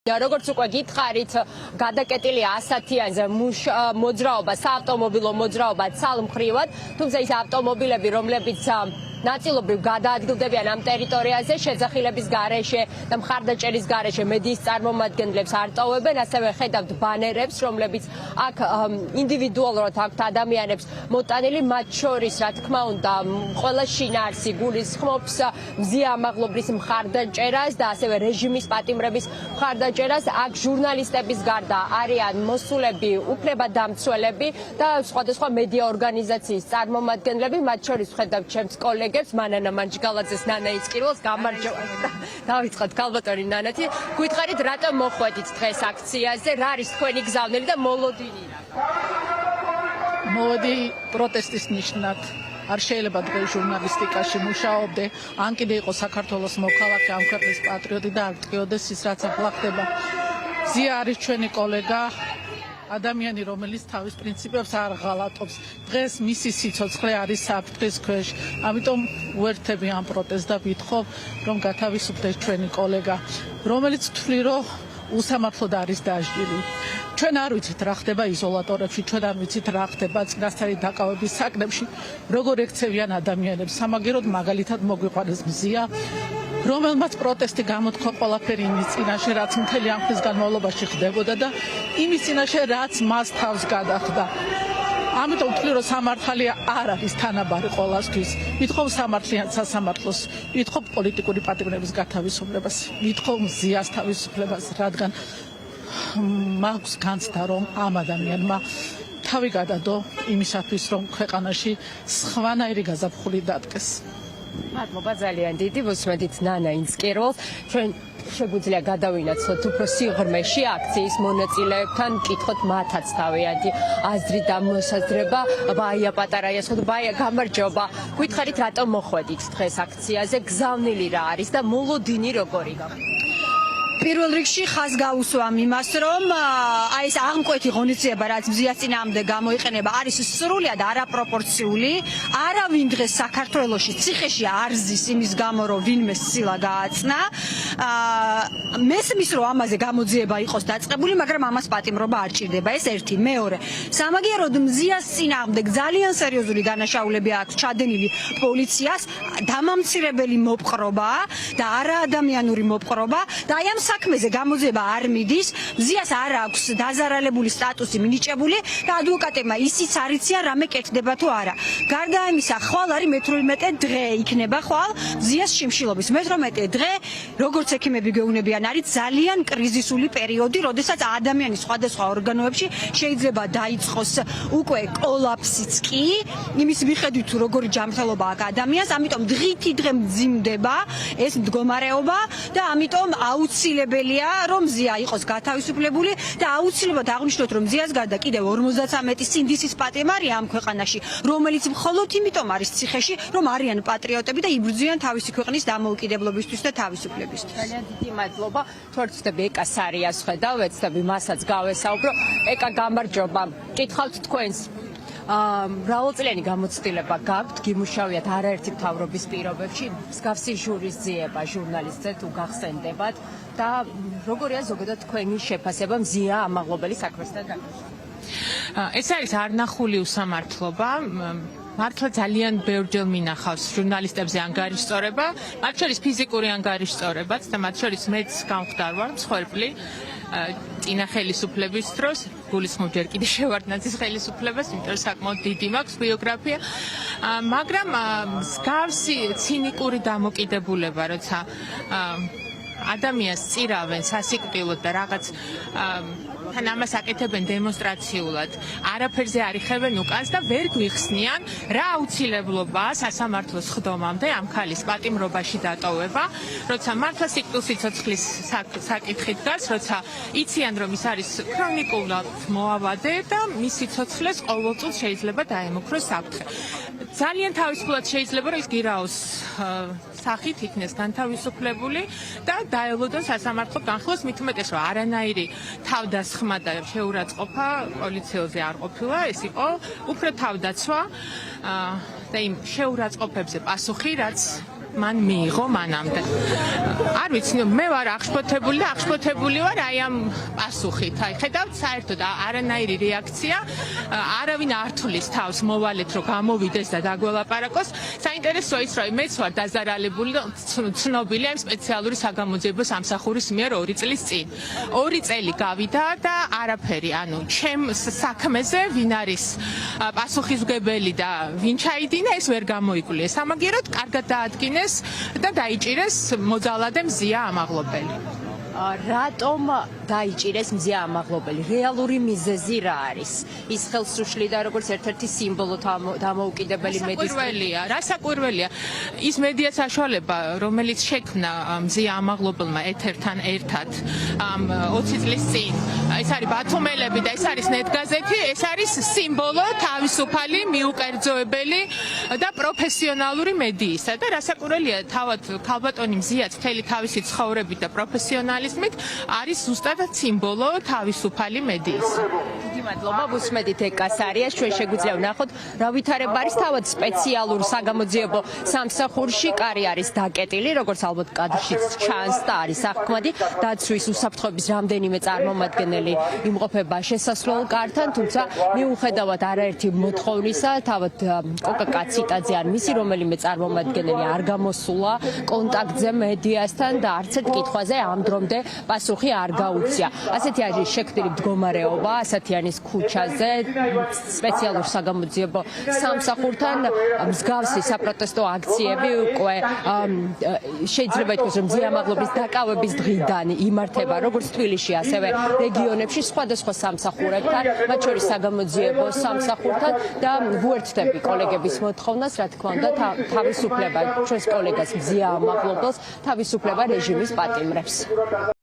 როგორც უკვე გითხარით, გადაკეტილი 100-იანზე მოძრაობა, საავტომობილო მოძრაობა ცალმხრივად, თუმცა ის ავტომობილები, რომლებიც ნაწილობრივ გადაადგილდებიან ამ ტერიტორიაზე, შეძახილების გარეშე და მხარდაჭერის გარეშე მედიის წარმომადგენლებს არ ტოვებენ, ასევე ხედავთ ბანერებს, რომლებიც აქ ინდივიდუალურად აქვთ ადამიანებს მოტანილი, მათ შორის, რა თქმა უნდა, ყველა შინაარსი გულისხმობს მზია ამაღლობლის მხარდაჭერას და ასევე რეჟიმის პატიმრების მხარდაჭერას. აქ ჟურნალისტების გარდა არიან მოსულები, უფლებადამცველები და სხვადასხვა მედია ორგანიზაციის წარმომადგენლები, მათ შორის ხედავთ ჩემს კოლეგებს, მანანა მანჯგალაძეს, ნანა იცკირველს, გამარჯობა. დავიწყოთ, ქალბატონი ნანათი, გვითხარით, რატომ მოხვედით დღეს აქციაზე, რა არის თქვენი გზავნილი და მოლოდინი რა? მოვედი პროტესტის ნიშნად. არ შეიძლება დღეს ჟურნალისტიკაში მუშაობდე, ან კიდე იყო საქართველოს მოქალაქე, ამ ქვეყნის პატრიოტი და არ გტყიოდეს ის, რაც ახლა ხდება. ზია არის ჩვენი კოლეგა, ადამიანი, რომელიც თავის პრინციპებს არ ღალატობს. დღეს მისი სიცოცხლე არის საფრთხის ქვეშ. ამიტომ უერთები ამ პროტესტს და ვითხოვ, რომ გათავისუფლდეს ჩვენი კოლეგა, რომელიც თვლი, რომ უსამართლოდ არის დაჟდილი. ჩვენ არ ვიცით რა ხდება იზოლატორებში, ჩვენ არ ვიცით რა ხდება წინასწარი დაკავების საკნებში, როგორ ექცევიან ადამიანებს. სამაგეროდ მაგალითად მოგვიყვანეს მზია, რომელმაც პროტესტი გამოთქვა ყველაფერი იმის წინაშე, რაც მთელი ამ ხნის განმავლობაში ხდებოდა და იმის წინაშე, რაც მას თავს გადახვდა. ამიტომ ვთვლი, რომ სამართალი არ არის თანაბარი ყველასთვის. ვითხოვ სამართლიან სასამართლოს, ვითხოვ პოლიტიკური პატიმრების გათავისუფლებას, ვითხოვ მზიას თავისუფლებას, რადგან მაქვს განცდა, რომ ამ ადამიანმა თავი გადადო იმისათვის, რომ ქვეყანაში სხვანაირი გაზაფხული დადგეს. მადლობა ძალიან დიდი, ვუსმენთ ნანა იცკირველს. ჩვენ შეგვიძლია გადავინაცვლოთ უფრო სიღრმეში აქციის მონაწილეებთან, მკითხოთ მათაც თავიანთი აზრი და მოსაზრება. ბაია პატარაიას ხოთ, ბაია გამარჯობა. გვითხარით, რატომ მოხვედით დღეს აქციაზე, გზავნილი რა არის და მოლოდინი როგორი გახდა? პირველ რიგში ხაზ გაუსვამ იმას, რომ აი ეს აღმკვეთი ღონისძიება, რაც მზიას წინააღმდეგ გამოიყენება, არის სრულიად არაპროპორციული. არავინ დღეს საქართველოში ციხეში არ ზის იმის გამო, რომ ვინმე სილა გააცნა. მესმის, რომ ამაზე გამოძიება იყოს დაწყებული, მაგრამ ამას პატიმრობა არ ჭირდება. ეს ერთი. მეორე, სამაგიეროდ მზიას წინააღმდეგ ძალიან სერიოზული დანაშაულები აქვს ჩადენილი პოლიციას, დამამცირებელი მოპყრობა და არაადამიანური მოპყრობა და აი ამ საქმეზე გამოძიება არ მიდის. მზიას არ აქვს დაზარალებული სტატუსი მინიჭებული და ადვოკატებმა ისიც არ იციან რამე კეთდება თუ არა. გარდა ამისა, ხვალ არის მე-18 დღე იქნება ხვალ მზიას შიმშილობის. მე-18 დღე, როგორც ექიმები გეუბნებიან, არის ძალიან კრიზისული პერიოდი, როდესაც ადამიანის სხვადასხვა ორგანოებში შეიძლება დაიწყოს უკვე კოლაფსიც კი, იმის მიხედვით თუ როგორი ჯანმრთელობა აქვს ადამიანს, ამიტომ დღითი დღე მძიმდება ეს მდგომარეობა და ამიტომ აუცილებელია, რომ მზია იყოს გათავისუფლებული და აუცილებლად აღნიშნოთ, რომ მზიას გარდა კიდევ 53 სინდისის პატიმარია ამ ქვეყანაში, რომელიც მხოლოდ იმიტომ არის ციხეში, რომ არიან პატრიოტები და იბრძვიან თავისი ქვეყნის დამოუკიდებლობისთვის და თავისუფლებისთვის. ძალიან დიდი მადლობა. თუ არ ვცდები ეკა სარიას ხედავ, ვეცდები მასაც გავესაუბრო. ეკა გამარჯობა. გითხავთ თქვენს მრავალწლიანი გამოცდილება გაქვთ, გიმუშავიათ არაერთი მთავრობის პირობებში, მსგავსი ჟურის ძიება ჟურნალისტზე თუ გახსენდებათ და როგორია ზოგადად თქვენი შეფასება მზია ამაღლობელი საქმესთან დაკავშირებით? ეს არის არნახული უსამართლობა. მართლა ძალიან ბევრჯერ მინახავს ჟურნალისტებზე ანგარიშწორება, მათ შორის ფიზიკური ანგარიშწორებაც და მათ შორის მეც გამხდარ ვარ მსხვერპლი წინა ხელისუფლების დროს, გულისხმობ ჯერ კიდე შევარდნაძის ხელისუფლებას, იმიტომ რომ საკმაოდ დიდი მაქვს ბიოგრაფია, მაგრამ მსგავსი ცინიკური დამოკიდებულება, როცა ადამიანს წირავენ სასიკვდილოდ და რაღაც თან ამას აკეთებენ დემონსტრაციულად, არაფერზე არ იხევენ უკანს და ვერ გვიხსნიან რა აუცილებლობაა სასამართლოს ხდომამდე ამ ქალის პატიმრობაში დატოვება, როცა მართლა სიკვდილსიცოცხლის საკითხი დგას, როცა იციან რომ ის არის ქრონიკულად მოავადე და მის სიცოცხლეს ყოველწილ შეიძლება დაემუქროს საფრთხე. ძალიან თავისუფლად შეიძლება რომ ის გირაოს სახით იქნეს განთავისუფლებული და დაელოდონ სასამართლო განხილვას, მით უმეტეს რომ არანაირი თავდასხმა და შეურაცხყოფა პოლიციელზე არ ყოფილა, ეს იყო უფრო თავდაცვა და იმ შეურაცხყოფებზე პასუხი, რაც მან მიიღო მანამდე. არ ვიცი, მე ვარ აღშფოთებული და აღშფოთებული ვარ აი ამ პასუხით. აი ხედავთ საერთოდ არანაირი რეაქცია, არავინ არ თulis თავს მოვალეთ რომ გამოვიდეს და დაგველაპარაკოს. საინტერესოა ის რომ მეც ვარ დაზარალებული და ცნობილი ამ სპეციალური საგამოძიებო სამსახურის მიერ 2 წლის წინ. 2 წელი გავიდა და არაფერი, ანუ ჩემ საქმეზე ვინ არის პასუხისმგებელი და ვინ ჩაიდინა ეს ვერ გამოიკვლია. სამაგიეროდ კარგად დაადგინეს და დაიჭირეს მოძალადე მზია ამაღლობელი. რატომ დაიჭირეს მზია ამაღლობელი? რეალური მიზეზი რა არის? ის ხელს უშლიდა როგორც ერთ-ერთი სიმბოლო დამოუკიდებელი მედიის. რასაკვირველია ის მედია საშუალება, რომელიც შექმნა მზია ამაღლობელმა ეთერთან ერთად 20 წლის წინ. ეს არის ბათუმელები და ეს არის ნეტგაზეთი, ეს არის სიმბოლო თავისუფალი, მიუკერძოებელი და პროფესიონალური მედიისა და რასაკვირველია თავად ქალბატონი მზიაც მთელი თავისი ცხოვრებით და პროფესიონალიზმით არის ზუსტად სიმბოლო თავისუფალი მედიის. დიდი მადლობა ბუსმედით ეკასარიას. ჩვენ შეგვიძლია ვნახოთ რა ვითარება არის თავად სპეციალურ საგამოძიებო სამსახურში. კარი არის დაკეტილი, როგორც ალბათ კადრშიც ჩანს და არის აღქმადი. დაცვის უსაფრთხოების რამდენიმე წარმომადგენელი იმყოფება შესასვლელ კართან, თუმცა მიუხედავად არაერთი მოთხოვნისა, თავად კოკა კაციტაძე ან მისი რომელიმე წარმომადგენელი არ გამოსულა კონტაქტზე მედიასთან და არც ერთ კითხვაზე ამ დრომდე პასუხი არ გაუწია. ასეთი არის შექმნილი მდგომარეობა ასათიანის ქუჩაზე სპეციალურ საგამოძიებო სამსახურთან. მსგავსი საპროტესტო აქციები უკვე შეიძლება ითქვას, რომ მზია ამაღლობის დაკავების დღიდან იმართება როგორც თბილისში, ასევე რეგიონებში სხვადასხვა სამსახურებთან, მათ შორის საგამოძიებო სამსახურთან და ვუერთდები კოლეგების მოთხოვნას, რა თქმა უნდა, თავისუფლება ჩვენს კოლეგას მზია ამაღლობელს, თავისუფლება რეჟიმის პატიმრებს.